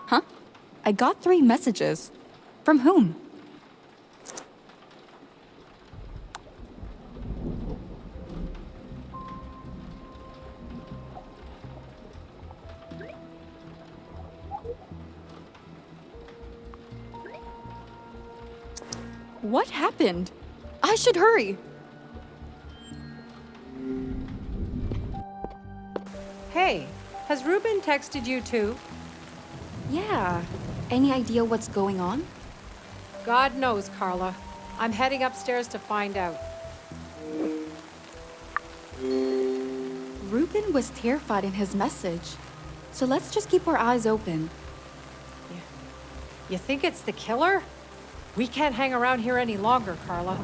Huh? I got 3 messages. From whom? What happened? I should hurry. Hey, has Ruben texted you too? Yeah. Any idea what's going on? God knows, Carla. I'm heading upstairs to find out. Ruben was terrified in his message. So let's just keep our eyes open. You think it's the killer? We can't hang around here any longer, Carla.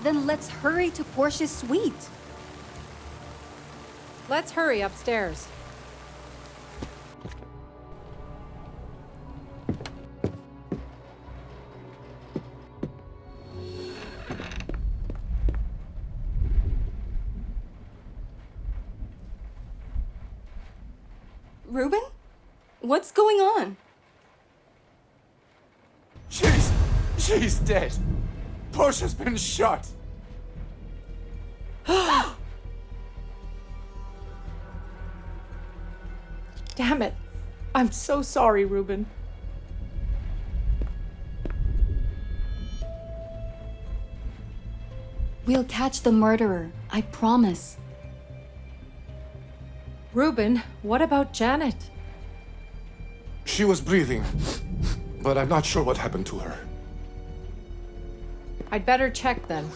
Then let's hurry to Portia's suite. Let's hurry upstairs. Ruben? What's going on? She's dead. Portia's been shot. Damn it. I'm so sorry, Ruben. We'll catch the murderer, I promise. Ruben, what about Janet? She was breathing, but I'm not sure what happened to her. I'd better check then.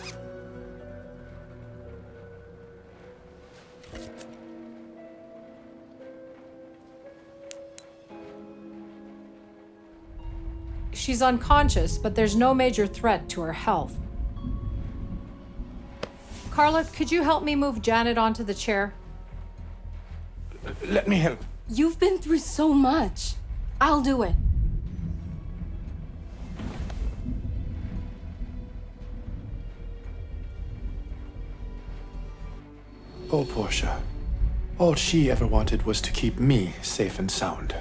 She's unconscious, but there's no major threat to her health. Carla, could you help me move Janet onto the chair? Let me help. You've been through so much. I'll do it. Oh, Portia. All she ever wanted was to keep me safe and sound.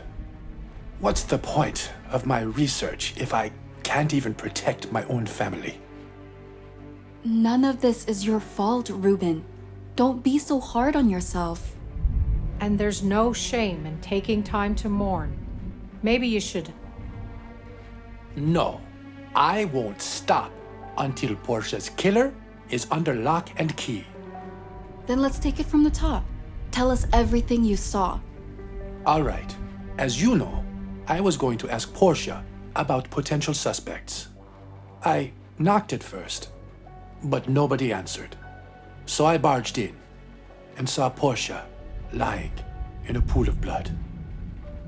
What's the point of my research if I can't even protect my own family? None of this is your fault, Ruben. Don't be so hard on yourself. And there's no shame in taking time to mourn. Maybe you should. No, I won't stop until Portia's killer is under lock and key. Then let's take it from the top. Tell us everything you saw. All right. As you know, I was going to ask Portia about potential suspects. I knocked at first, but nobody answered. So I barged in and saw Portia lying in a pool of blood.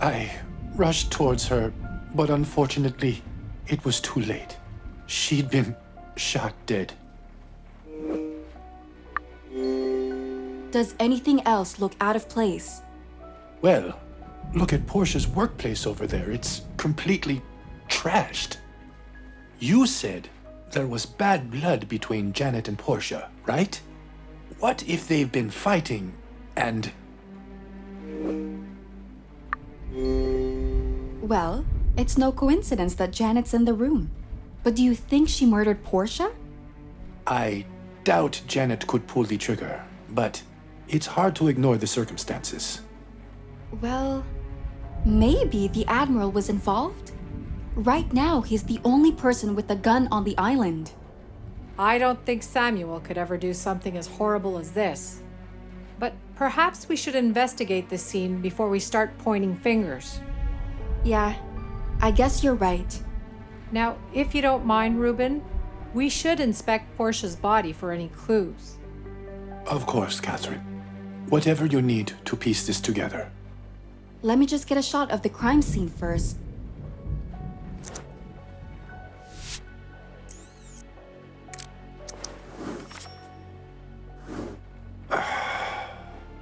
I rushed towards her, but unfortunately, it was too late. She'd been shot dead. Does anything else look out of place? Well, look at Portia's workplace over there. It's completely trashed. You said there was bad blood between Janet and Portia, right? What if they've been fighting and... Well, it's no coincidence that Janet's in the room. But do you think she murdered Portia? I doubt Janet could pull the trigger, but it's hard to ignore the circumstances. Well, maybe the Admiral was involved. Right now, he's the only person with a gun on the island. I don't think Samuel could ever do something as horrible as this. But perhaps we should investigate this scene before we start pointing fingers. Yeah, I guess you're right. Now, if you don't mind, Ruben, we should inspect Portia's body for any clues. Of course, Catherine. Whatever you need to piece this together. Let me just get a shot of the crime scene first.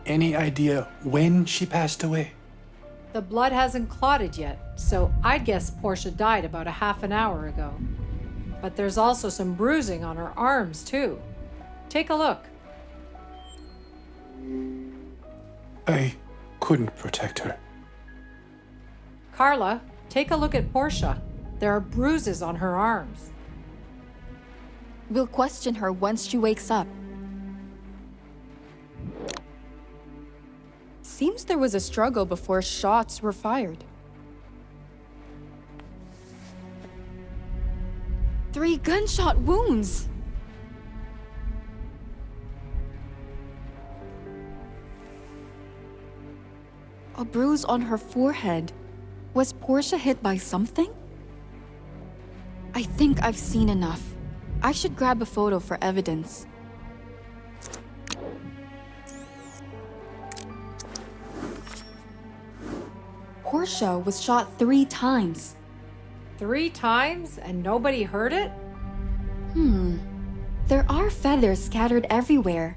Any idea when she passed away? The blood hasn't clotted yet, so I'd guess Portia died about a half an hour ago. But there's also some bruising on her arms, too. Take a look. I couldn't protect her. Carla, take a look at Portia. There are bruises on her arms. We'll question her once she wakes up. Seems there was a struggle before shots were fired. 3 gunshot wounds! A bruise on her forehead. Was Portia hit by something? I think I've seen enough. I should grab a photo for evidence. Portia was shot 3 times. 3 times and nobody heard it? There are feathers scattered everywhere.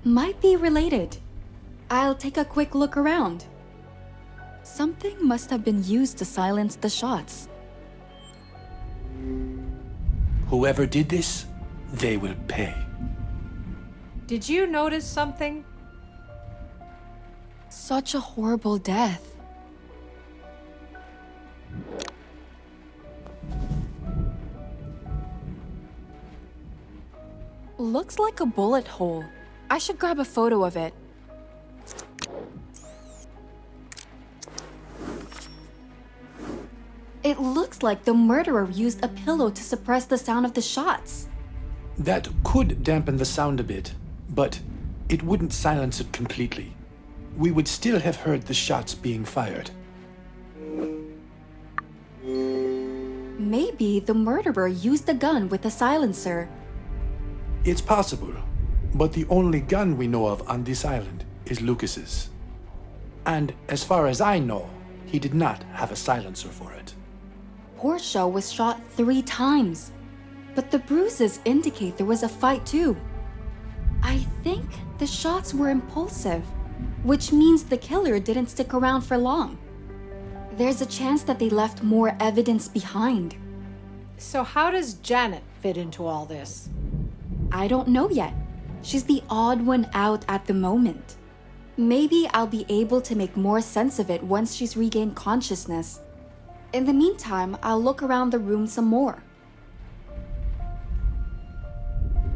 Might be related. I'll take a quick look around. Something must have been used to silence the shots. Whoever did this, they will pay. Did you notice something? Such a horrible death. Looks like a bullet hole. I should grab a photo of it. It looks like the murderer used a pillow to suppress the sound of the shots. That could dampen the sound a bit, but it wouldn't silence it completely. We would still have heard the shots being fired. Maybe the murderer used a gun with a silencer. It's possible, but the only gun we know of on this island is Lucas's. And as far as I know, he did not have a silencer for it. Portia was shot 3 times, but the bruises indicate there was a fight too. I think the shots were impulsive, which means the killer didn't stick around for long. There's a chance that they left more evidence behind. So how does Janet fit into all this? I don't know yet. She's the odd one out at the moment. Maybe I'll be able to make more sense of it once she's regained consciousness. In the meantime, I'll look around the room some more.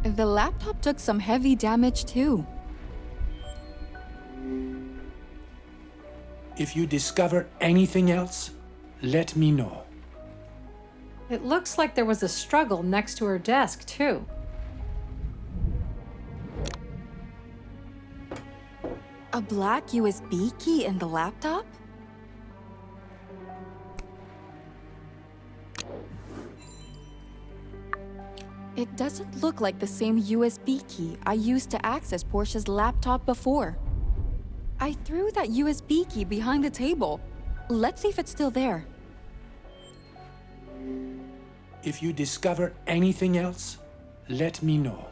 The laptop took some heavy damage too. If you discover anything else, let me know. It looks like there was a struggle next to her desk, too. A black USB key in the laptop? It doesn't look like the same USB key I used to access Portia's laptop before. I threw that USB key behind the table. Let's see if it's still there. If you discover anything else, let me know.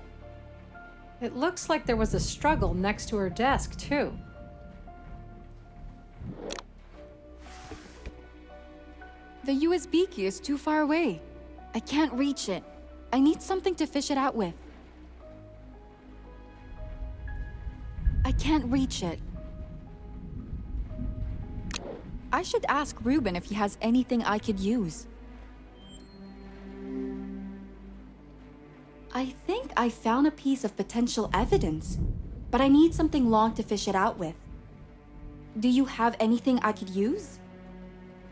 It looks like there was a struggle next to her desk, too. The USB key is too far away. I can't reach it. I need something to fish it out with. I can't reach it. I should ask Ruben if he has anything I could use. I think I found a piece of potential evidence, but I need something long to fish it out with. Do you have anything I could use?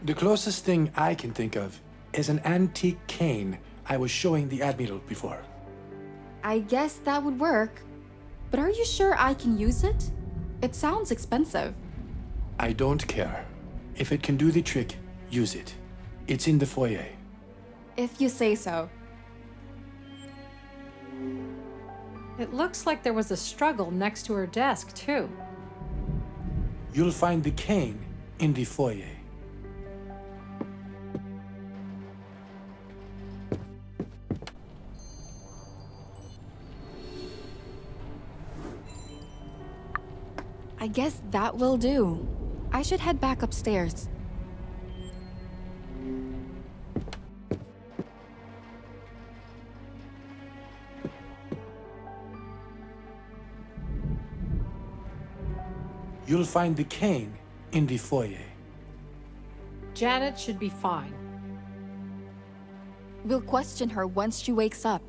The closest thing I can think of is an antique cane I was showing the Admiral before. I guess that would work. But are you sure I can use it? It sounds expensive. I don't care. If it can do the trick, use it. It's in the foyer. If you say so. It looks like there was a struggle next to her desk, too. You'll find the cane in the foyer. I guess that will do. I should head back upstairs. You'll find the cane in the foyer. Janet should be fine. We'll question her once she wakes up.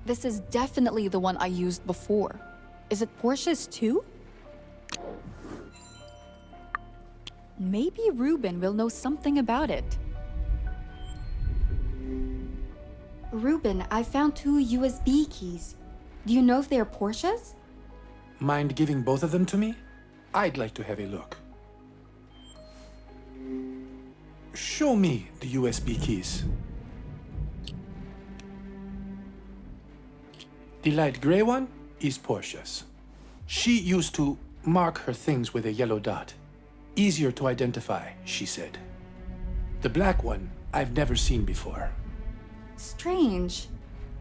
This is definitely the one I used before. Is it Portia's too? Maybe Ruben will know something about it. Ruben, I found 2 USB keys. Do you know if they're Portia's? Mind giving both of them to me? I'd like to have a look. Show me the USB keys. The light gray one is Portia's. She used to mark her things with a yellow dot. Easier to identify, she said. The black one I've never seen before. Strange.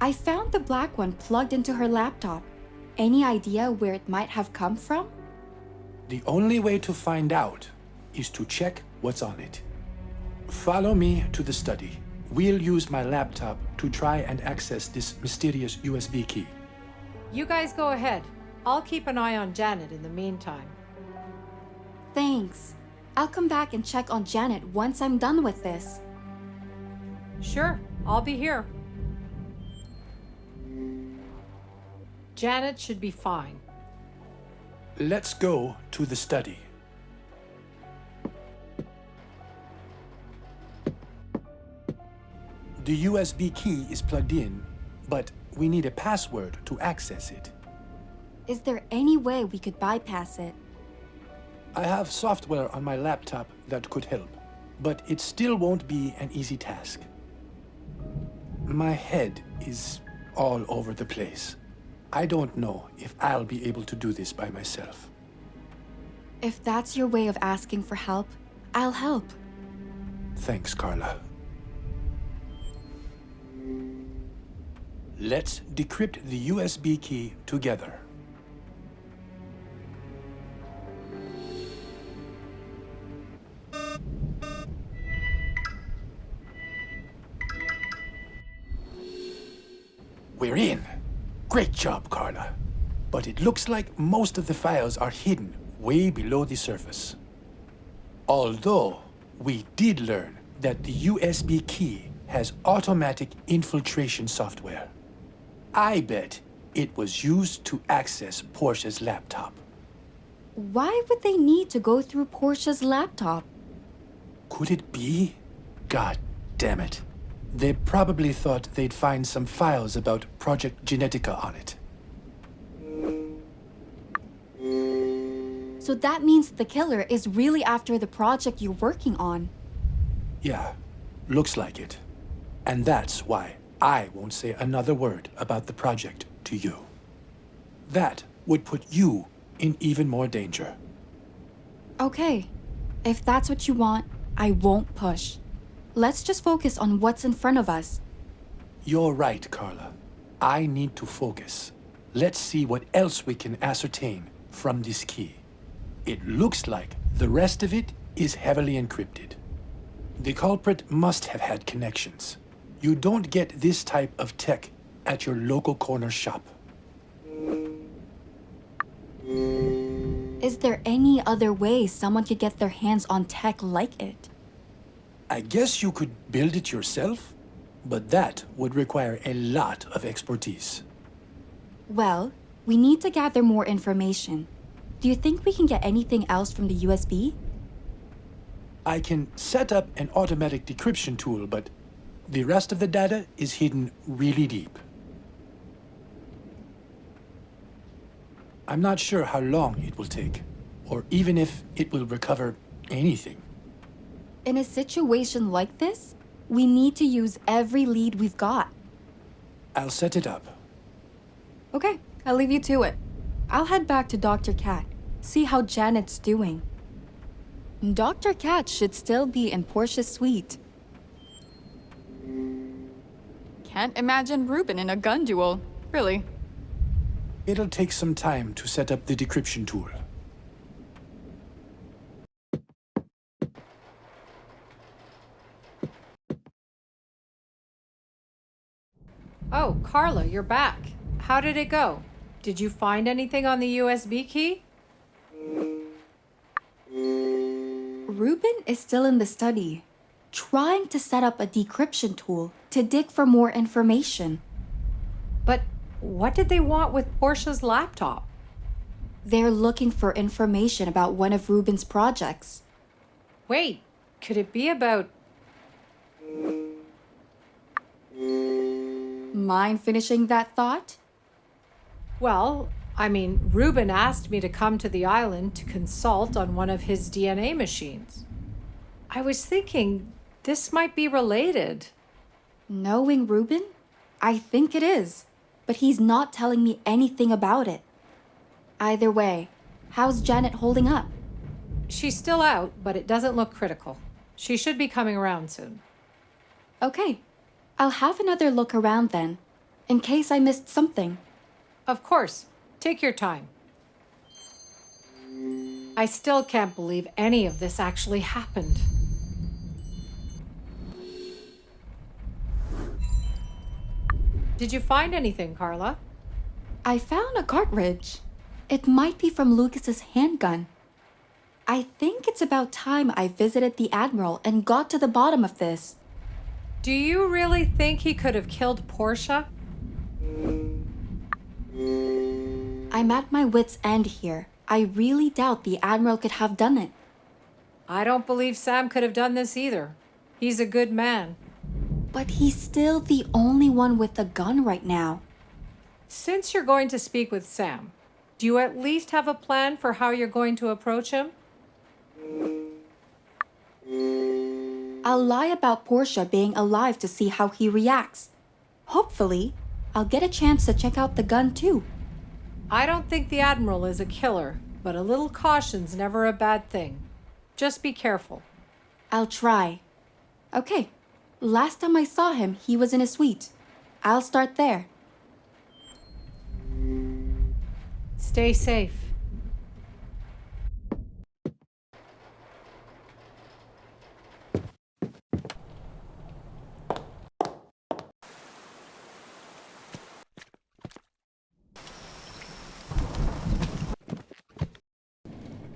I found the black one plugged into her laptop. Any idea where it might have come from? The only way to find out is to check what's on it. Follow me to the study. We'll use my laptop to try and access this mysterious USB key. You guys go ahead. I'll keep an eye on Janet in the meantime. Thanks. I'll come back and check on Janet once I'm done with this. Sure, I'll be here. Janet should be fine. Let's go to the study. The USB key is plugged in, but we need a password to access it. Is there any way we could bypass it? I have software on my laptop that could help, but it still won't be an easy task. My head is all over the place. I don't know if I'll be able to do this by myself. If that's your way of asking for help, I'll help. Thanks, Carla. Let's decrypt the USB key together. We're in. Great job, Carla. But it looks like most of the files are hidden way below the surface. Although we did learn that the USB key has automatic infiltration software. I bet it was used to access Portia's laptop. Why would they need to go through Portia's laptop? Could it be? God damn it. They probably thought they'd find some files about Project Genetica on it. So that means the killer is really after the project you're working on. Yeah, looks like it. And that's why I won't say another word about the project to you. That would put you in even more danger. Okay, if that's what you want, I won't push. Let's just focus on what's in front of us. You're right, Carla. I need to focus. Let's see what else we can ascertain from this key. It looks like the rest of it is heavily encrypted. The culprit must have had connections. You don't get this type of tech at your local corner shop. Is there any other way someone could get their hands on tech like it? I guess you could build it yourself, but that would require a lot of expertise. Well, we need to gather more information. Do you think we can get anything else from the USB? I can set up an automatic decryption tool, but the rest of the data is hidden really deep. I'm not sure how long it will take, or even if it will recover anything. In a situation like this, we need to use every lead we've got. I'll set it up. Okay, I'll leave you to it. I'll head back to Dr. Cat, see how Janet's doing. Dr. Cat should still be in Portia's suite. Can't imagine Ruben in a gun duel, really. It'll take some time to set up the decryption tool. Oh, Carla, you're back. How did it go? Did you find anything on the USB key? Ruben is still in the study, trying to set up a decryption tool to dig for more information. But what did they want with Portia's laptop? They're looking for information about one of Ruben's projects. Wait, could it be about... Mind finishing that thought? Well, I mean, Ruben asked me to come to the island to consult on one of his DNA machines. I was thinking this might be related. Knowing Ruben? I think it is, but he's not telling me anything about it. Either way, how's Janet holding up? She's still out, but it doesn't look critical. She should be coming around soon. Okay, I'll have another look around then, in case I missed something. Of course. Take your time. I still can't believe any of this actually happened. Did you find anything, Carla? I found a cartridge. It might be from Lucas's handgun. I think it's about time I visited the Admiral and got to the bottom of this. Do you really think he could have killed Portia? I'm at my wit's end here. I really doubt the Admiral could have done it. I don't believe Sam could have done this either. He's a good man. But he's still the only one with a gun right now. Since you're going to speak with Sam, do you at least have a plan for how you're going to approach him? I'll lie about Portia being alive to see how he reacts. Hopefully, I'll get a chance to check out the gun too. I don't think the Admiral is a killer, but a little caution's never a bad thing. Just be careful. I'll try. Okay, last time I saw him, he was in a suite. I'll start there. Stay safe.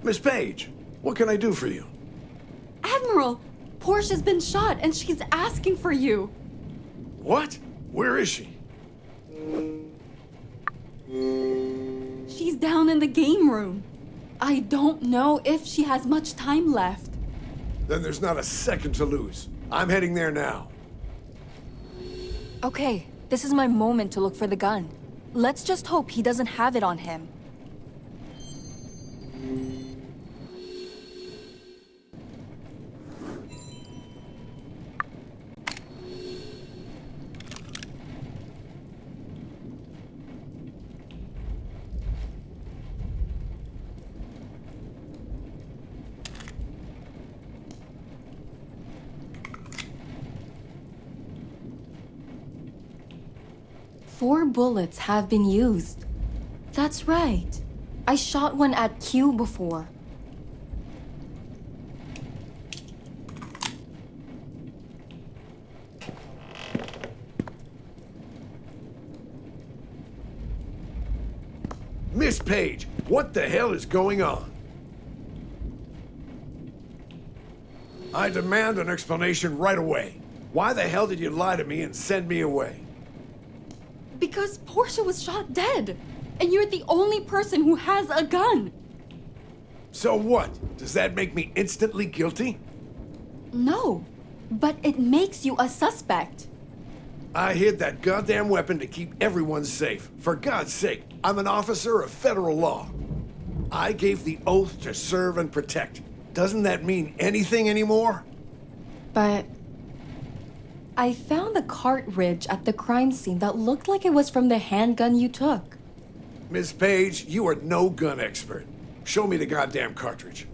Miss Page, what can I do for you? Admiral, Portia's been shot and she's asking for you. What? Where is she? She's down in the game room. I don't know if she has much time left. Then there's not a second to lose. I'm heading there now. Okay, this is my moment to look for the gun. Let's just hope he doesn't have it on him. Four bullets have been used. That's right. I shot one at Q before. Miss Page, what the hell is going on? I demand an explanation right away. Why the hell did you lie to me and send me away? Because Portia was shot dead, and you're the only person who has a gun. So what? Does that make me instantly guilty? No, but it makes you a suspect. I hid that goddamn weapon to keep everyone safe. For God's sake, I'm an officer of federal law. I gave the oath to serve and protect. Doesn't that mean anything anymore? But I found the cartridge at the crime scene that looked like it was from the handgun you took. Miss Page, you are no gun expert. Show me the goddamn cartridge.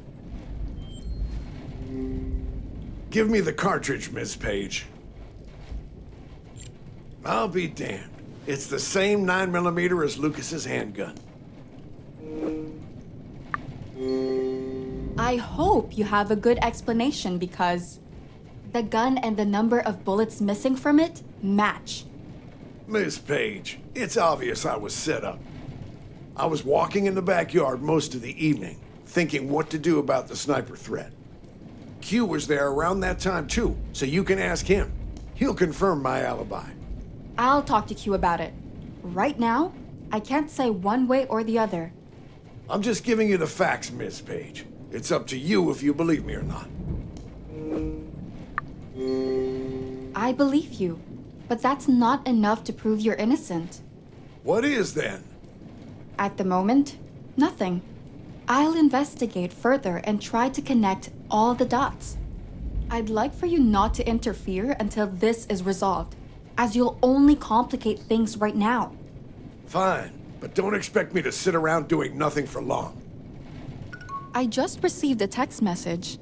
Give me the cartridge, Miss Page. I'll be damned. It's the same 9mm as Lucas's handgun. I hope you have a good explanation because the gun and the number of bullets missing from it match. Miss Page, it's obvious I was set up. I was walking in the backyard most of the evening, thinking what to do about the sniper threat. Q was there around that time too, so you can ask him. He'll confirm my alibi. I'll talk to Q about it. Right now, I can't say one way or the other. I'm just giving you the facts, Miss Page. It's up to you if you believe me or not. I believe you, but that's not enough to prove you're innocent. What is then? At the moment, nothing. I'll investigate further and try to connect all the dots. I'd like for you not to interfere until this is resolved, as you'll only complicate things right now. Fine, but don't expect me to sit around doing nothing for long. I just received a text message.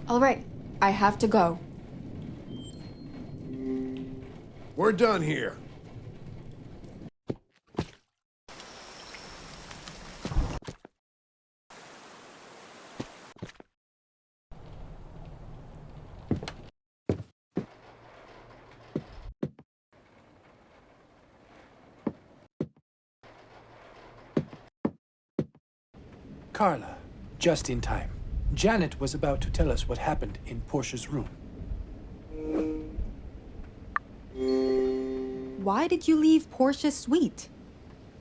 All right, I have to go. We're done here. Carla, just in time. Janet was about to tell us what happened in Portia's room. Why did you leave Portia's suite?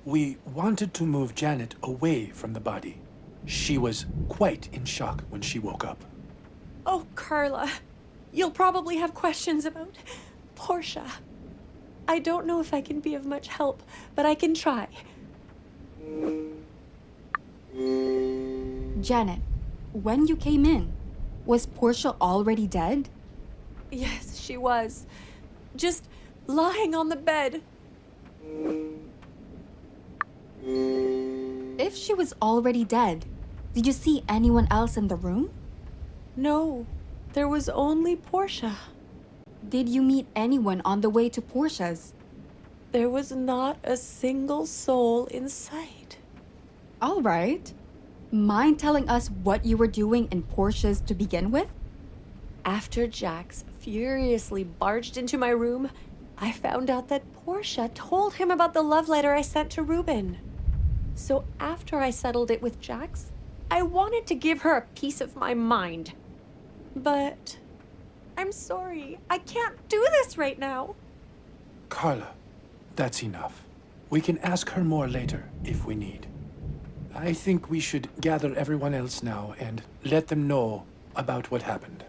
We wanted to move Janet away from the body. She was quite in shock when she woke up. Oh, Carla, you'll probably have questions about Portia. I don't know if I can be of much help, but I can try. Janet, when you came in, was Portia already dead? Yes, she was. Just lying on the bed. If she was already dead, did you see anyone else in the room? No, there was only Portia. Did you meet anyone on the way to Portia's? There was not a single soul in sight. All right. Mind telling us what you were doing in Portia's to begin with? After Jax furiously barged into my room, I found out that Portia told him about the love letter I sent to Ruben. So after I settled it with Jax, I wanted to give her a piece of my mind. But I'm sorry, I can't do this right now. Carla, that's enough. We can ask her more later if we need. I think we should gather everyone else now and let them know about what happened.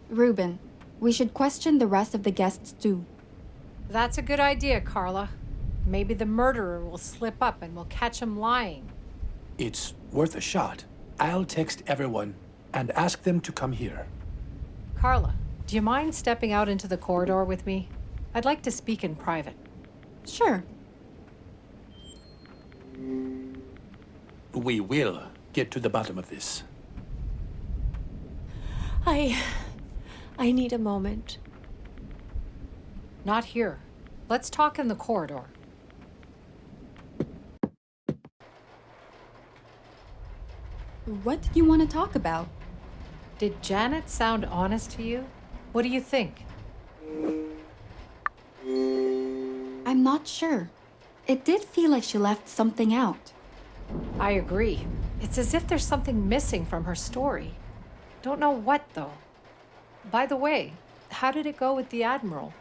Ruben, we should question the rest of the guests too. That's a good idea, Carla. Maybe the murderer will slip up and we'll catch him lying. It's worth a shot. I'll text everyone and ask them to come here. Carla, do you mind stepping out into the corridor with me? I'd like to speak in private. Sure. We will get to the bottom of this. I need a moment. Not here. Let's talk in the corridor. What did you want to talk about? Did Janet sound honest to you? What do you think? I'm not sure. It did feel like she left something out. I agree. It's as if there's something missing from her story. Don't know what, though. By the way, how did it go with the Admiral?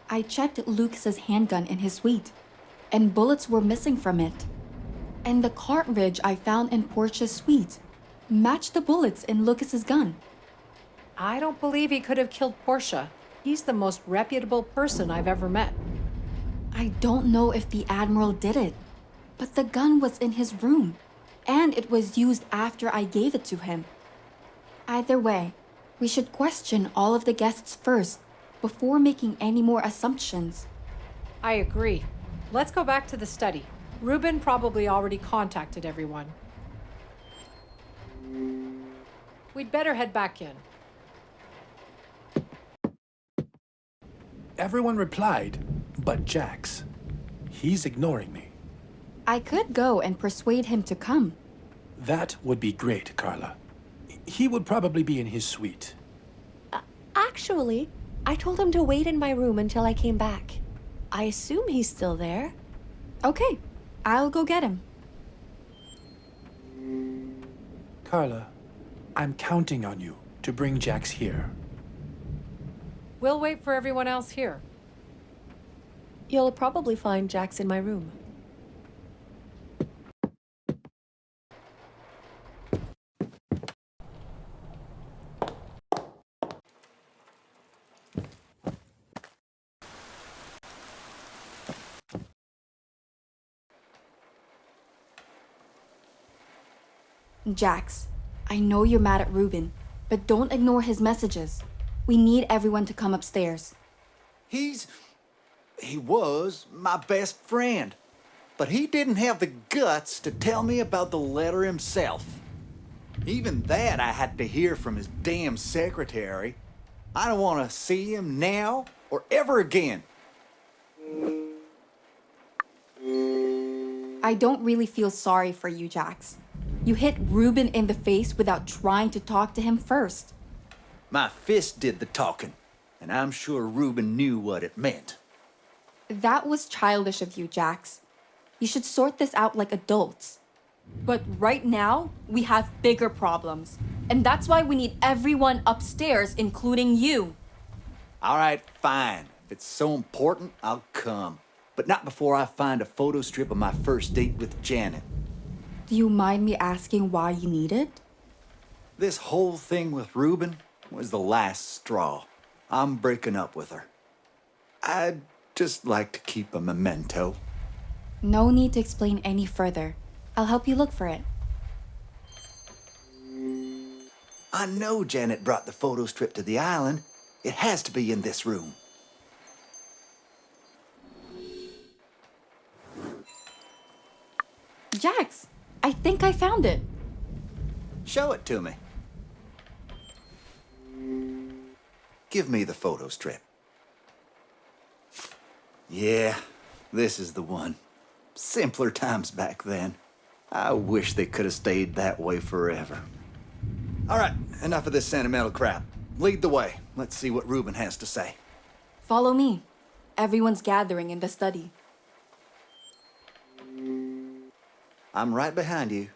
I checked Lucas's handgun in his suite, and bullets were missing from it. And the cartridge I found in Portia's suite matched the bullets in Lucas's gun. I don't believe he could have killed Portia. He's the most reputable person I've ever met. I don't know if the Admiral did it, but the gun was in his room, and it was used after I gave it to him. Either way, we should question all of the guests first, before making any more assumptions. I agree. Let's go back to the study. Ruben probably already contacted everyone. We'd better head back in. Everyone replied, but Jax. He's ignoring me. I could go and persuade him to come. That would be great, Carla. He would probably be in his suite. Actually, I told him to wait in my room until I came back. I assume he's still there. Okay, I'll go get him. Carla, I'm counting on you to bring Jax here. We'll wait for everyone else here. You'll probably find Jax in my room. Jax, I know you're mad at Ruben, but don't ignore his messages. We need everyone to come upstairs. He was my best friend, but he didn't have the guts to tell me about the letter himself. Even that I had to hear from his damn secretary. I don't want to see him now or ever again. I don't really feel sorry for you, Jax. You hit Ruben in the face without trying to talk to him first. My fist did the talking, and I'm sure Ruben knew what it meant. That was childish of you, Jax. You should sort this out like adults. But right now, we have bigger problems. And that's why we need everyone upstairs, including you. All right, fine. If it's so important, I'll come. But not before I find a photo strip of my first date with Janet. Do you mind me asking why you need it? This whole thing with Ruben was the last straw. I'm breaking up with her. I'd just like to keep a memento. No need to explain any further. I'll help you look for it. I know Janet brought the photo strip to the island. It has to be in this room. Jax, I think I found it. Show it to me. Give me the photo strip. Yeah, this is the one. Simpler times back then. I wish they could have stayed that way forever. All right, enough of this sentimental crap. Lead the way. Let's see what Ruben has to say. Follow me. Everyone's gathering in the study. I'm right behind you.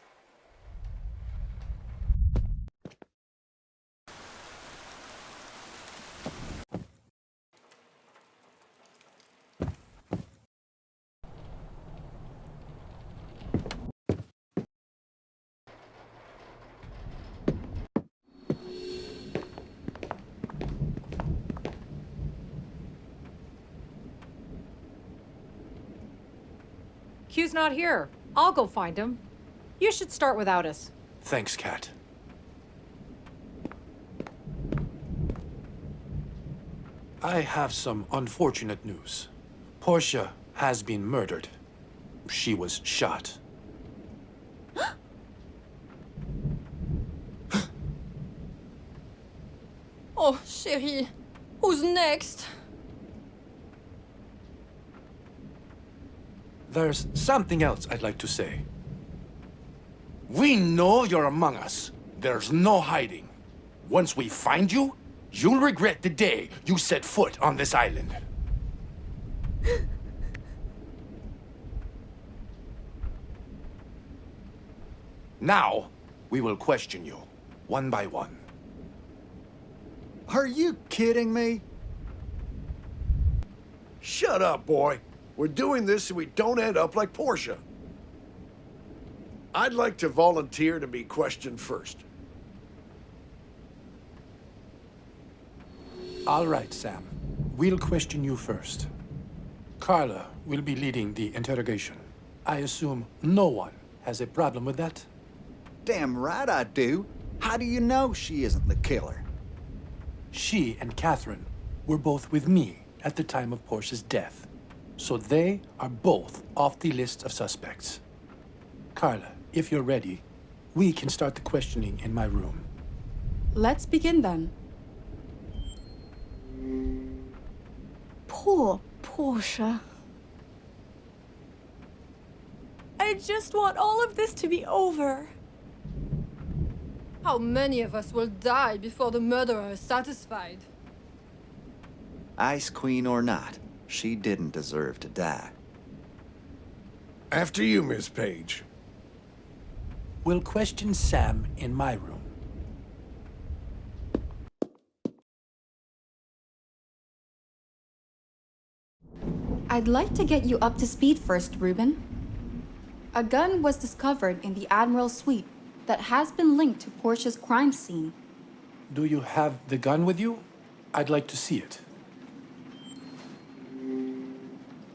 Q's not here. I'll go find him. You should start without us. Thanks, Kat. I have some unfortunate news. Portia has been murdered. She was shot. Oh, chérie. Who's next? There's something else I'd like to say. We know you're among us. There's no hiding. Once we find you, you'll regret the day you set foot on this island. Now, we will question you, one by one. Are you kidding me? Shut up, boy. We're doing this so we don't end up like Portia. I'd like to volunteer to be questioned first. All right, Sam. We'll question you first. Carla will be leading the interrogation. I assume no one has a problem with that? Damn right I do. How do you know she isn't the killer? She and Catherine were both with me at the time of Portia's death. So they are both off the list of suspects. Carla, if you're ready, we can start the questioning in my room. Let's begin then. Poor Portia. I just want all of this to be over. How many of us will die before the murderer is satisfied? Ice Queen or not, she didn't deserve to die. After you, Miss Page. We'll question Sam in my room. I'd like to get you up to speed first, Reuben. A gun was discovered in the Admiral's suite that has been linked to Portia's crime scene. Do you have the gun with you? I'd like to see it.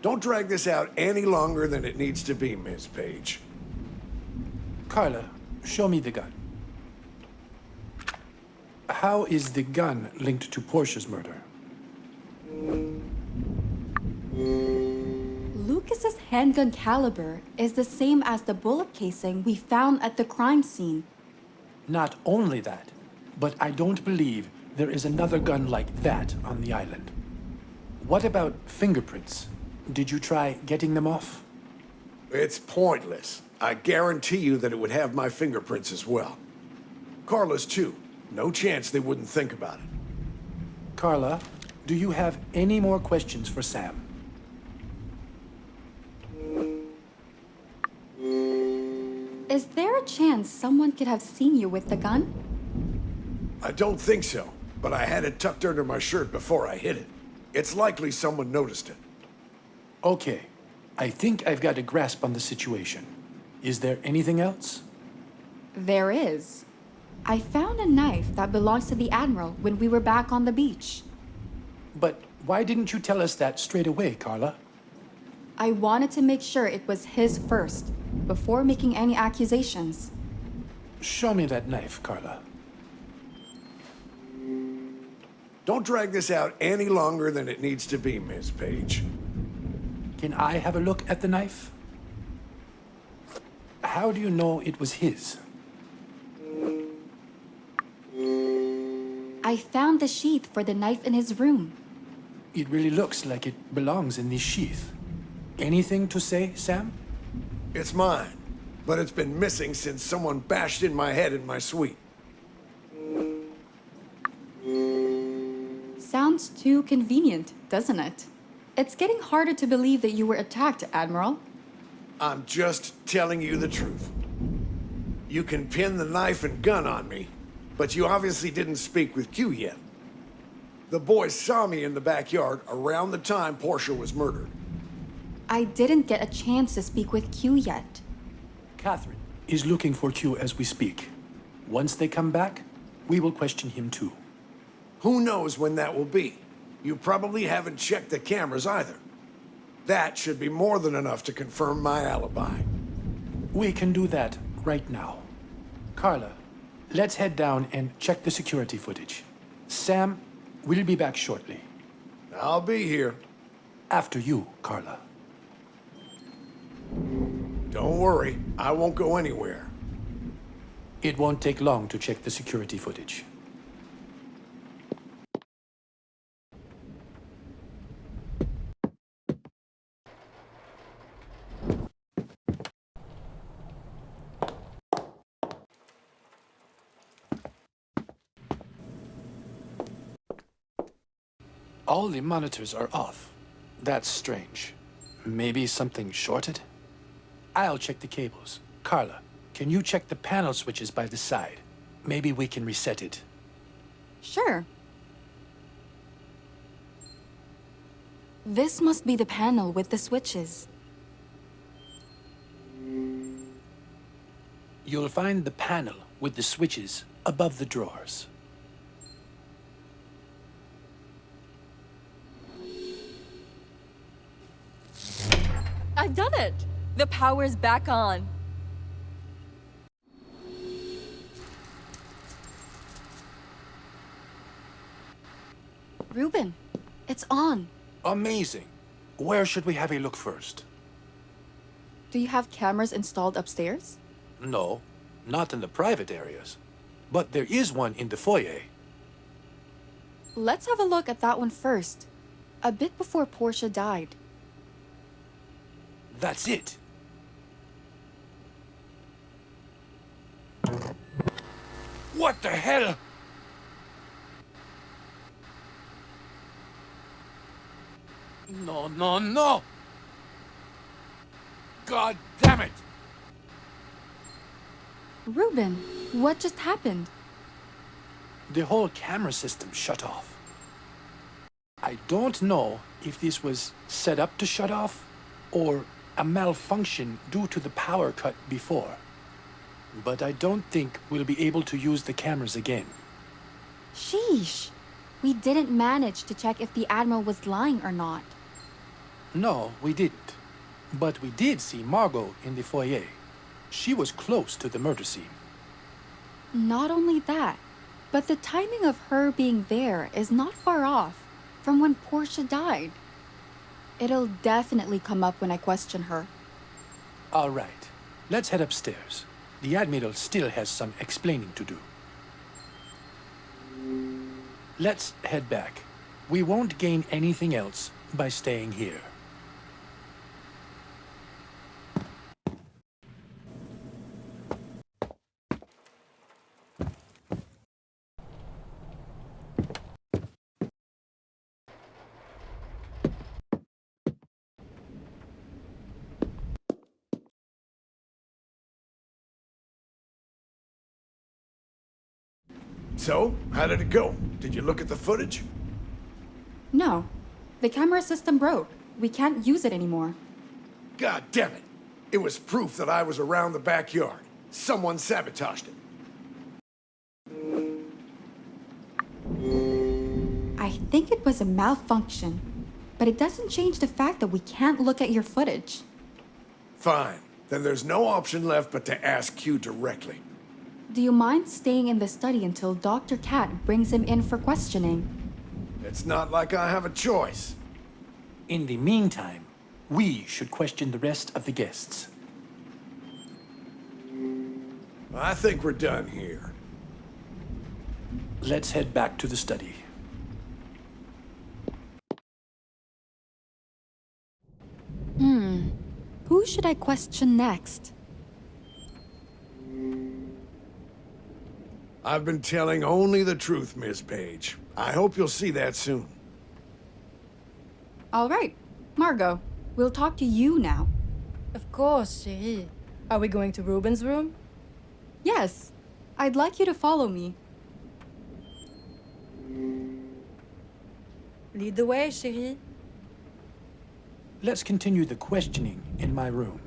Don't drag this out any longer than it needs to be, Miss Page. Carla, show me the gun. How is the gun linked to Portia's murder? Lucas's handgun caliber is the same as the bullet casing we found at the crime scene. Not only that, but I don't believe there is another gun like that on the island. What about fingerprints? Did you try getting them off? It's pointless. I guarantee you that it would have my fingerprints as well. Carla's too. No chance they wouldn't think about it. Carla, do you have any more questions for Sam? Is there a chance someone could have seen you with the gun? I don't think so, but I had it tucked under my shirt before I hid it. It's likely someone noticed it. Okay, I think I've got a grasp on the situation. Is there anything else? There is. I found a knife that belongs to the Admiral when we were back on the beach. But why didn't you tell us that straight away, Carla? I wanted to make sure it was his first, before making any accusations. Show me that knife, Carla. Don't drag this out any longer than it needs to be, Miss Page. Can I have a look at the knife? How do you know it was his? I found the sheath for the knife in his room. It really looks like it belongs in this sheath. Anything to say, Sam? It's mine, but it's been missing since someone bashed in my head in my suite. Sounds too convenient, doesn't it? It's getting harder to believe that you were attacked, Admiral. I'm just telling you the truth. You can pin the knife and gun on me, but you obviously didn't speak with Q yet. The boys saw me in the backyard around the time Portia was murdered. I didn't get a chance to speak with Q yet. Catherine is looking for Q as we speak. Once they come back, we will question him too. Who knows when that will be? You probably haven't checked the cameras either. That should be more than enough to confirm my alibi. We can do that right now. Carla, let's head down and check the security footage. Sam, we'll be back shortly. I'll be here. After you, Carla. Don't worry, I won't go anywhere. It won't take long to check the security footage. All the monitors are off. That's strange. Maybe something shorted? I'll check the cables. Carla, can you check the panel switches by the side? Maybe we can reset it. Sure. This must be the panel with the switches. You'll find the panel with the switches above the drawers. I've done it! The power's back on. Reuben, it's on. Amazing. Where should we have a look first? Do you have cameras installed upstairs? No, not in the private areas. But there is one in the foyer. Let's have a look at that one first. A bit before Portia died. That's it. What the hell? No, no, no! God damn it! Ruben, what just happened? The whole camera system shut off. I don't know if this was set up to shut off or a malfunction due to the power cut before. But I don't think we'll be able to use the cameras again. Sheesh. We didn't manage to check if the Admiral was lying or not. No, we didn't. But we did see Margot in the foyer. She was close to the murder scene. Not only that, but the timing of her being there is not far off from when Portia died. It'll definitely come up when I question her. All right, let's head upstairs. The Admiral still has some explaining to do. Let's head back. We won't gain anything else by staying here. So, how did it go? Did you look at the footage? No, the camera system broke. We can't use it anymore. God damn it! It was proof that I was around the backyard. Someone sabotaged it. I think it was a malfunction, but it doesn't change the fact that we can't look at your footage. Fine. Then there's no option left but to ask you directly. Do you mind staying in the study until Dr. Cat brings him in for questioning? It's not like I have a choice. In the meantime, we should question the rest of the guests. I think we're done here. Let's head back to the study. Who should I question next? I've been telling only the truth, Miss Page. I hope you'll see that soon. All right, Margot, we'll talk to you now. Of course, chérie. Are we going to Ruben's room? Yes, I'd like you to follow me. Lead the way, chérie. Let's continue the questioning in my room.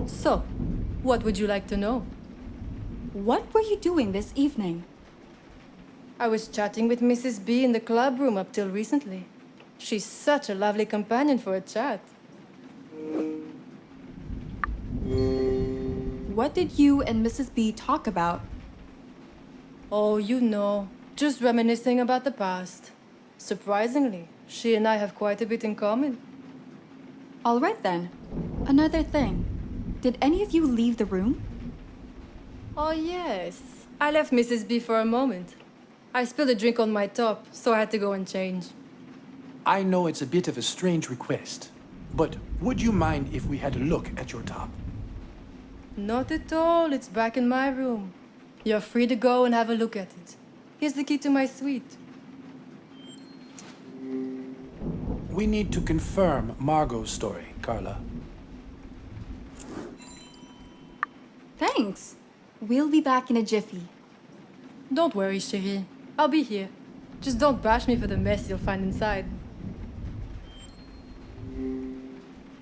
So, what would you like to know? What were you doing this evening? I was chatting with Mrs. B in the club room up till recently. She's such a lovely companion for a chat. What did you and Mrs. B talk about? Oh, you know, just reminiscing about the past. Surprisingly, she and I have quite a bit in common. All right then. Another thing. Did any of you leave the room? Oh, yes. I left Mrs. B for a moment. I spilled a drink on my top, so I had to go and change. I know it's a bit of a strange request, but would you mind if we had a look at your top? Not at all. It's back in my room. You're free to go and have a look at it. Here's the key to my suite. We need to confirm Margot's story, Carla. Thanks. We'll be back in a jiffy. Don't worry, chérie. I'll be here. Just don't bash me for the mess you'll find inside.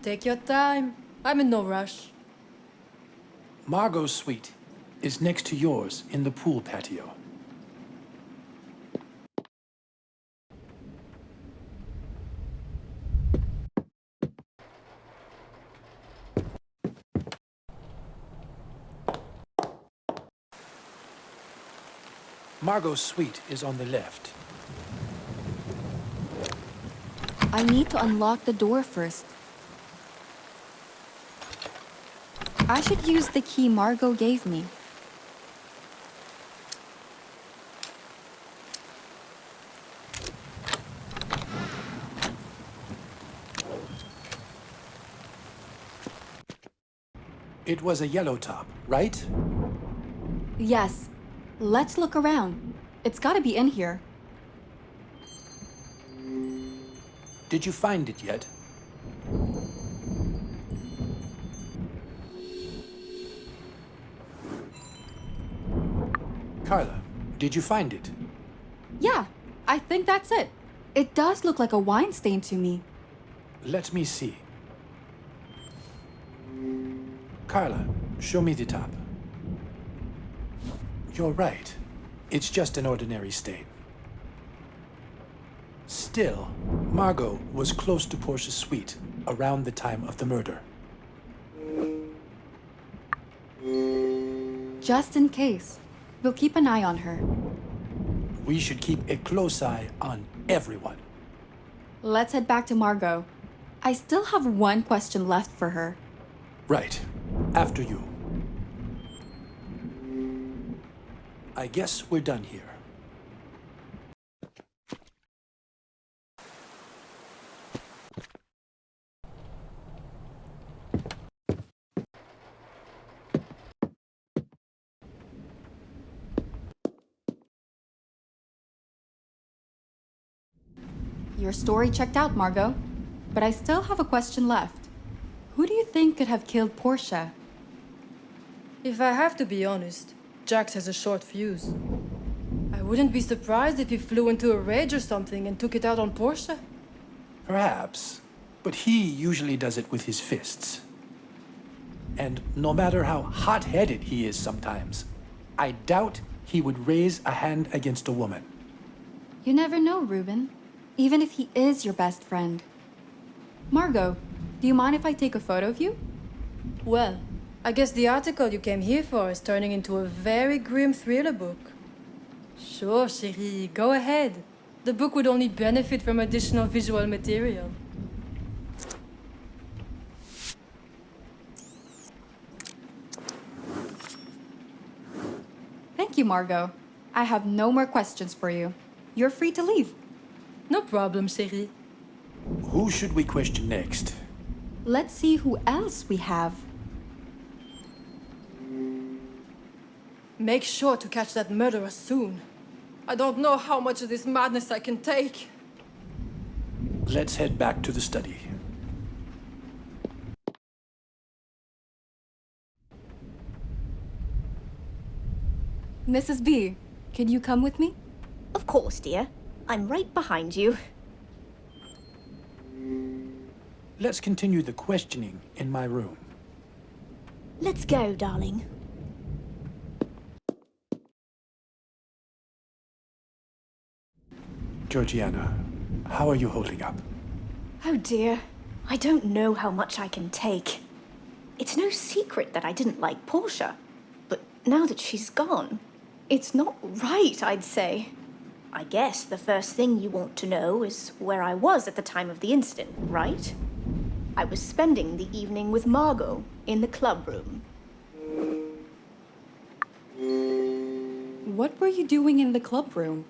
Take your time. I'm in no rush. Margot's suite is next to yours in the pool patio. Margot's suite is on the left. I need to unlock the door first. I should use the key Margot gave me. It was a yellow top, right? Yes. Let's look around. It's gotta be in here. Did you find it yet? Carla, did you find it? Yeah, I think that's it. It does look like a wine stain to me. Let me see. Carla, show me the top. You're right. It's just an ordinary stain. Still, Margot was close to Portia's suite around the time of the murder. Just in case. We'll keep an eye on her. We should keep a close eye on everyone. Let's head back to Margot. I still have one question left for her. Right. After you. I guess we're done here. Your story checked out, Margot. But I still have a question left. Who do you think could have killed Portia? If I have to be honest, Jax has a short fuse. I wouldn't be surprised if he flew into a rage or something and took it out on Portia. Perhaps. But he usually does it with his fists. And no matter how hot-headed he is sometimes, I doubt he would raise a hand against a woman. You never know, Ruben. Even if he is your best friend. Margot, do you mind if I take a photo of you? Well, I guess the article you came here for is turning into a very grim thriller book. Sure, chérie, go ahead. The book would only benefit from additional visual material. Thank you, Margot. I have no more questions for you. You're free to leave. No problem, chérie. Who should we question next? Let's see who else we have. Make sure to catch that murderer soon. I don't know how much of this madness I can take. Let's head back to the study. Mrs. B, can you come with me? Of course, dear. I'm right behind you. Let's continue the questioning in my room. Let's go, darling. Georgiana, how are you holding up? Oh dear. I don't know how much I can take. It's no secret that I didn't like Portia. But now that she's gone, it's not right, I'd say. I guess the first thing you want to know is where I was at the time of the incident, right? I was spending the evening with Margot in the club room. What were you doing in the club room?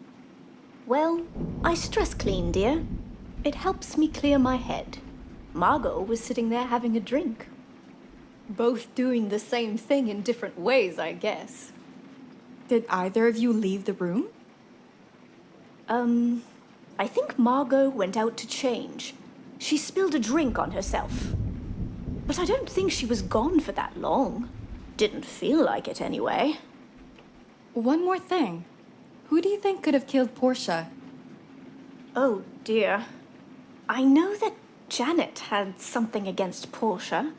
Well, I stress clean, dear. It helps me clear my head. Margot was sitting there having a drink. Both doing the same thing in different ways, I guess. Did either of you leave the room? I think Margot went out to change. She spilled a drink on herself. But I don't think she was gone for that long. Didn't feel like it anyway. One more thing. Who do you think could have killed Portia? Oh dear. I know that Janet had something against Portia.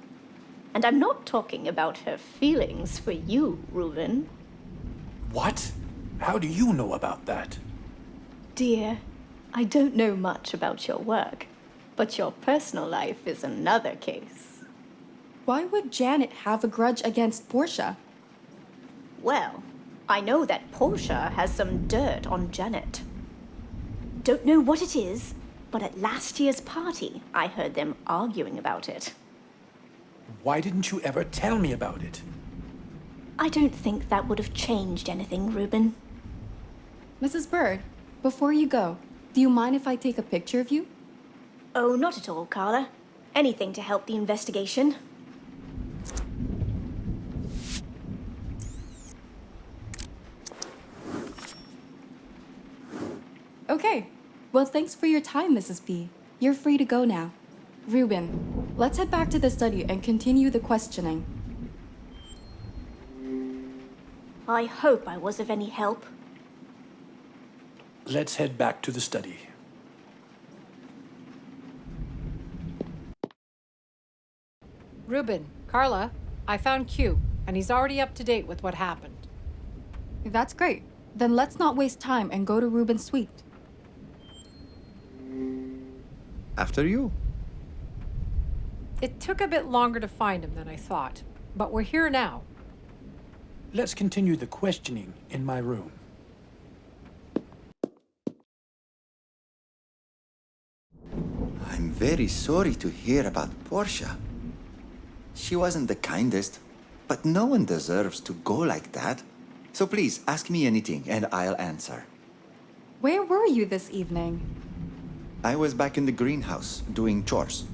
And I'm not talking about her feelings for you, Reuben. What? How do you know about that? Dear, I don't know much about your work, but your personal life is another case. Why would Janet have a grudge against Portia? Well, I know that Portia has some dirt on Janet. Don't know what it is, but at last year's party, I heard them arguing about it. Why didn't you ever tell me about it? I don't think that would have changed anything, Reuben. Mrs. Bird, before you go, do you mind if I take a picture of you? Oh, not at all, Carla. Anything to help the investigation. Okay. Well, thanks for your time, Mrs. B. You're free to go now. Ruben, let's head back to the study and continue the questioning. I hope I was of any help. Let's head back to the study. Ruben, Carla, I found Q, and he's already up to date with what happened. That's great. Then let's not waste time and go to Ruben's suite. After you. It took a bit longer to find him than I thought, but we're here now. Let's continue the questioning in my room. I'm very sorry to hear about Portia. She wasn't the kindest, but no one deserves to go like that. So please, ask me anything and I'll answer. Where were you this evening? I was back in the greenhouse doing chores.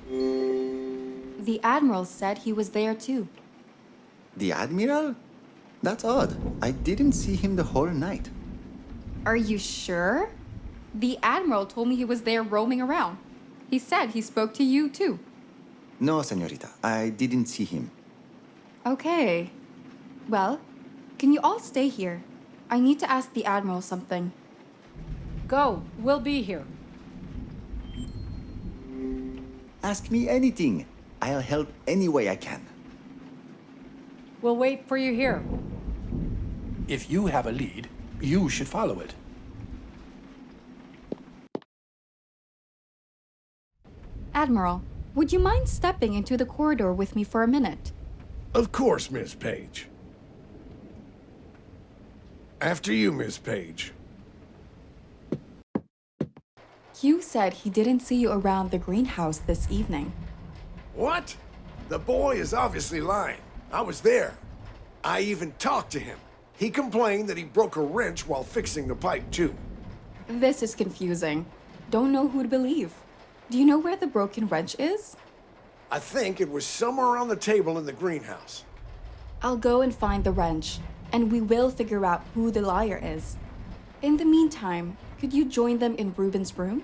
The Admiral said he was there too. The Admiral? That's odd. I didn't see him the whole night. Are you sure? The Admiral told me he was there roaming around. He said he spoke to you too. No, señorita, I didn't see him. Okay. Well, can you all stay here? I need to ask the Admiral something. Go, we'll be here. Ask me anything. I'll help any way I can. We'll wait for you here. If you have a lead, you should follow it. Admiral, would you mind stepping into the corridor with me for a minute? Of course, Miss Page. After you, Miss Page. Q said he didn't see you around the greenhouse this evening. What? The boy is obviously lying. I was there. I even talked to him. He complained that he broke a wrench while fixing the pipe, too. This is confusing. Don't know who to believe. Do you know where the broken wrench is? I think it was somewhere on the table in the greenhouse. I'll go and find the wrench, and we will figure out who the liar is. In the meantime, could you join them in Ruben's room?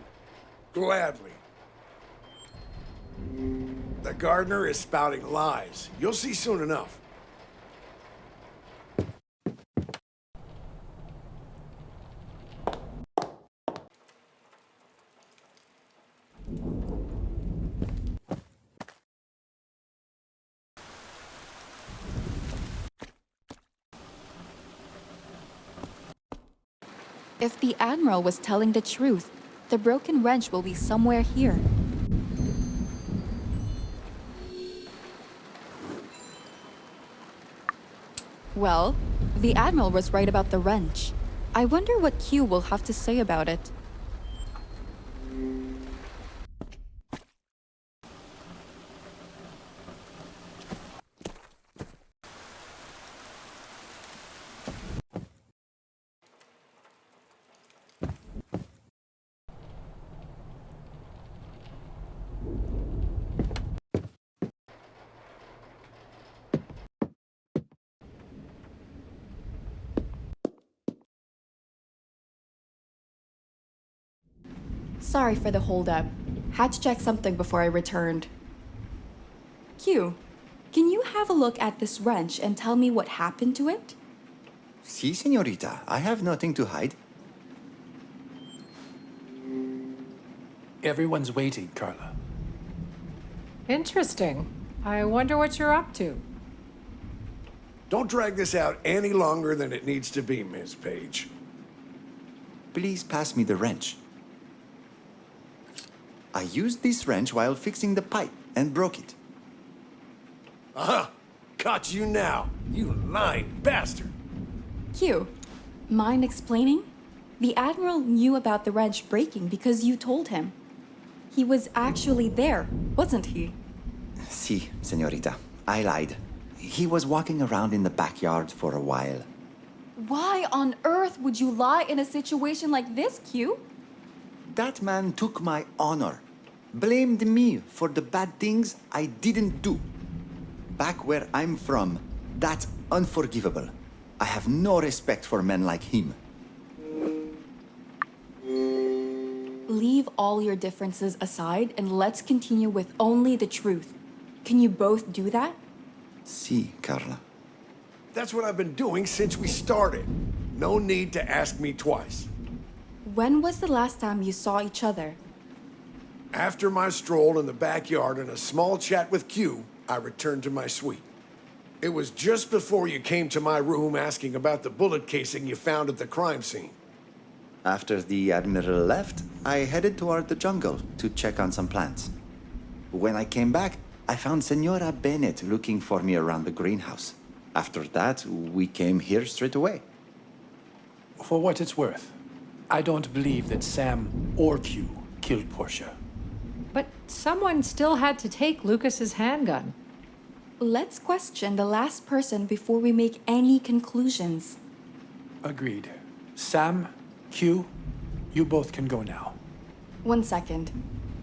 Gladly. The gardener is spouting lies. You'll see soon enough. If the Admiral was telling the truth, the broken wrench will be somewhere here. Well, the Admiral was right about the wrench. I wonder what Q will have to say about it. Sorry for the holdup. Had to check something before I returned. Q, can you have a look at this wrench and tell me what happened to it? Si, señorita. I have nothing to hide. Everyone's waiting, Carla. Interesting. I wonder what you're up to. Don't drag this out any longer than it needs to be, Miss Page. Please pass me the wrench. I used this wrench while fixing the pipe and broke it. Aha! Caught you now, you lying bastard! Q, mind explaining? The Admiral knew about the wrench breaking because you told him. He was actually there, wasn't he? Si, señorita. I lied. He was walking around in the backyard for a while. Why on earth would you lie in a situation like this, Q? That man took my honor, blamed me for the bad things I didn't do. Back where I'm from, that's unforgivable. I have no respect for men like him. Leave all your differences aside and let's continue with only the truth. Can you both do that? Si, Carla. That's what I've been doing since we started. No need to ask me twice. When was the last time you saw each other? After my stroll in the backyard and a small chat with Q, I returned to my suite. It was just before you came to my room asking about the bullet casing you found at the crime scene. After the Admiral left, I headed toward the jungle to check on some plants. When I came back, I found Senora Bennett looking for me around the greenhouse. After that, we came here straight away. For what it's worth, I don't believe that Sam or Q killed Portia. But someone still had to take Lucas's handgun. Let's question the last person before we make any conclusions. Agreed. Sam, Q, you both can go now. 1 second.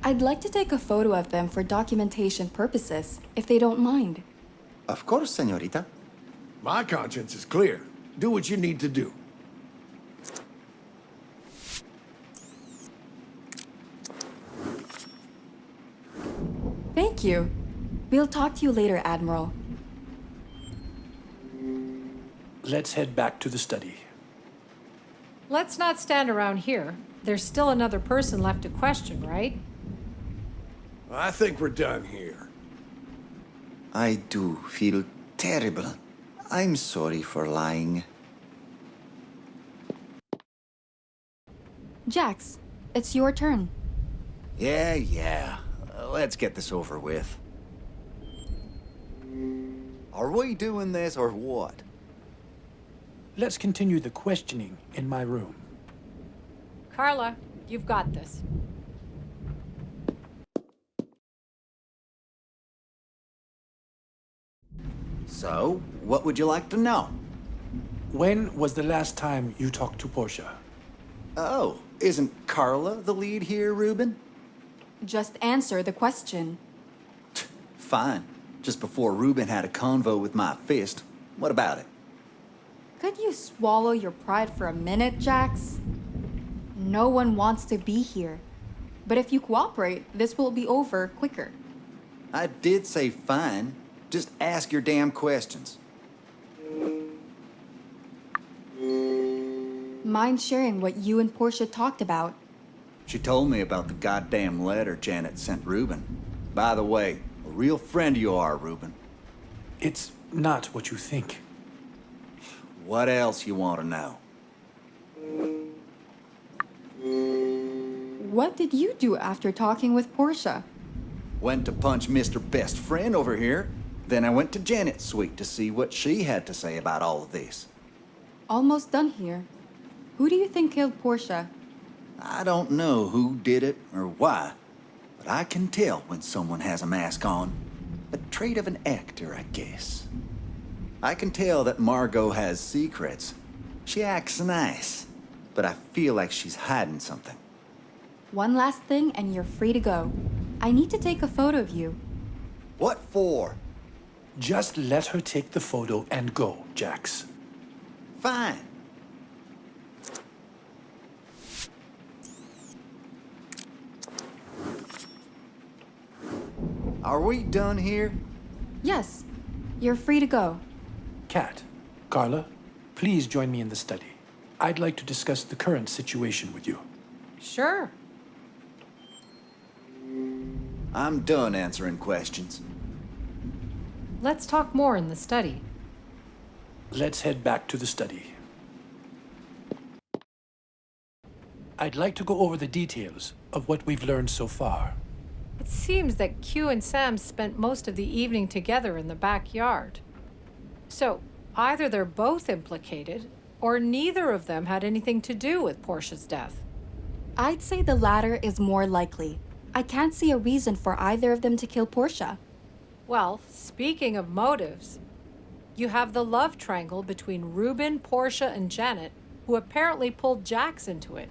I'd like to take a photo of them for documentation purposes, if they don't mind. Of course, senorita. My conscience is clear. Do what you need to do. Thank you. We'll talk to you later, Admiral. Let's head back to the study. Let's not stand around here. There's still another person left to question, right? I think we're done here. I do feel terrible. I'm sorry for lying. Jax, it's your turn. Yeah. Let's get this over with. Are we doing this or what? Let's continue the questioning in my room. Carla, you've got this. So, what would you like to know? When was the last time you talked to Portia? Oh, isn't Carla the lead here, Ruben? Just answer the question. Fine. Just before Ruben had a convo with my fist. What about it? Could you swallow your pride for a minute, Jax? No one wants to be here. But if you cooperate, this will be over quicker. I did say fine. Just ask your damn questions. Mind sharing what you and Portia talked about? She told me about the goddamn letter Janet sent Ruben. By the way, a real friend you are, Ruben. It's not what you think. What else you want to know? What did you do after talking with Portia? Went to punch Mr. Best Friend over here. Then I went to Janet's suite to see what she had to say about all of this. Almost done here. Who do you think killed Portia? I don't know who did it or why, but I can tell when someone has a mask on. A trait of an actor, I guess. I can tell that Margot has secrets. She acts nice, but I feel like she's hiding something. One last thing and you're free to go. I need to take a photo of you. What for? Just let her take the photo and go, Jax. Fine. Are we done here? Yes, you're free to go. Kat, Carla, please join me in the study. I'd like to discuss the current situation with you. Sure. I'm done answering questions. Let's talk more in the study. Let's head back to the study. I'd like to go over the details of what we've learned so far. It seems that Q and Sam spent most of the evening together in the backyard. So, either they're both implicated, or neither of them had anything to do with Portia's death. I'd say the latter is more likely. I can't see a reason for either of them to kill Portia. Well, speaking of motives, you have the love triangle between Ruben, Portia, and Janet, who apparently pulled Jax into it.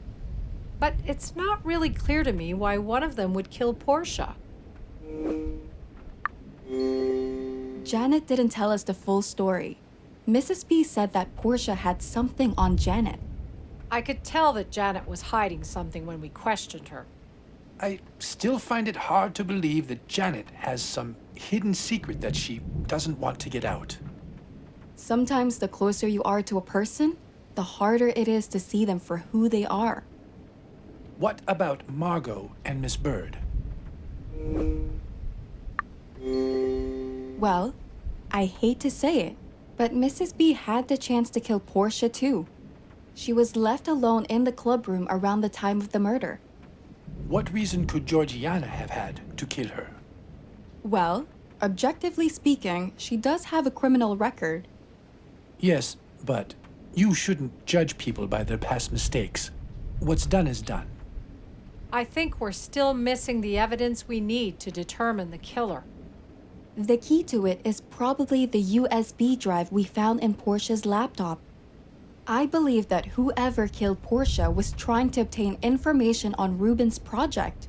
But it's not really clear to me why one of them would kill Portia. Janet didn't tell us the full story. Mrs. B said that Portia had something on Janet. I could tell that Janet was hiding something when we questioned her. I still find it hard to believe that Janet has some hidden secret that she doesn't want to get out. Sometimes the closer you are to a person, the harder it is to see them for who they are. What about Margot and Miss Bird? Well, I hate to say it, but Mrs. B had the chance to kill Portia too. She was left alone in the clubroom around the time of the murder. What reason could Georgiana have had to kill her? Well, objectively speaking, she does have a criminal record. Yes, but you shouldn't judge people by their past mistakes. What's done is done. I think we're still missing the evidence we need to determine the killer. The key to it is probably the USB drive we found in Portia's laptop. I believe that whoever killed Portia was trying to obtain information on Ruben's project.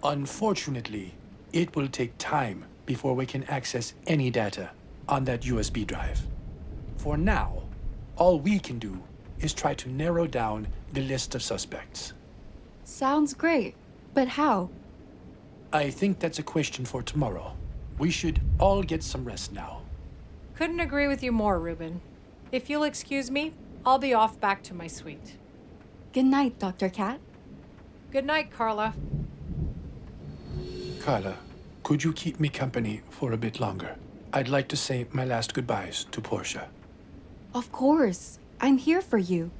Unfortunately, it will take time before we can access any data on that USB drive. For now, all we can do is try to narrow down the list of suspects. Sounds great, but how? I think that's a question for tomorrow. We should all get some rest now. Couldn't agree with you more, Ruben. If you'll excuse me, I'll be off back to my suite. Good night, Dr. Cat. Good night, Carla. Carla, could you keep me company for a bit longer? I'd like to say my last goodbyes to Portia. Of course. I'm here for you.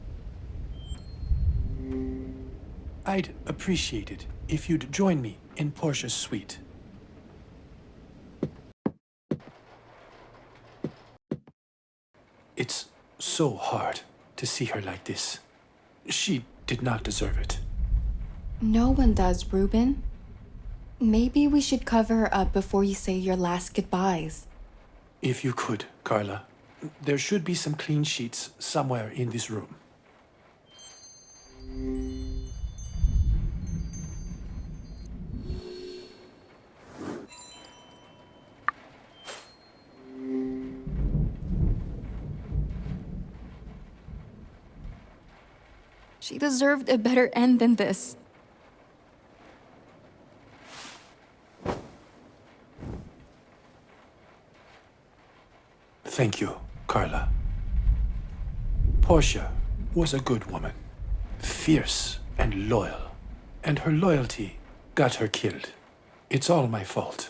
I'd appreciate it if you'd join me in Portia's suite. It's so hard to see her like this. She did not deserve it. No one does, Ruben. Maybe we should cover her up before you say your last goodbyes. If you could, Carla. There should be some clean sheets somewhere in this room. She deserved a better end than this. Thank you, Carla. Portia was a good woman, fierce and loyal, and her loyalty got her killed. It's all my fault.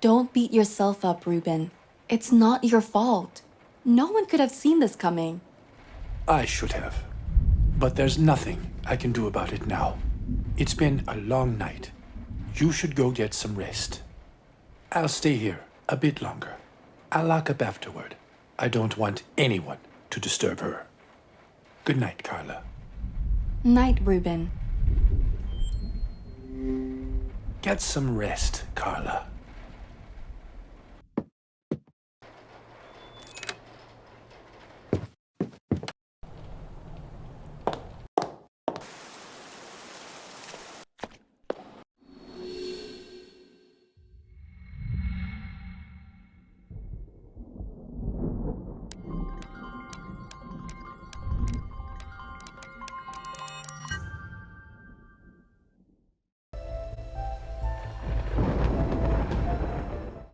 Don't beat yourself up, Ruben. It's not your fault. No one could have seen this coming. I should have. But there's nothing I can do about it now. It's been a long night. You should go get some rest. I'll stay here a bit longer. I'll lock up afterward. I don't want anyone to disturb her. Good night, Carla. Night, Ruben. Get some rest, Carla.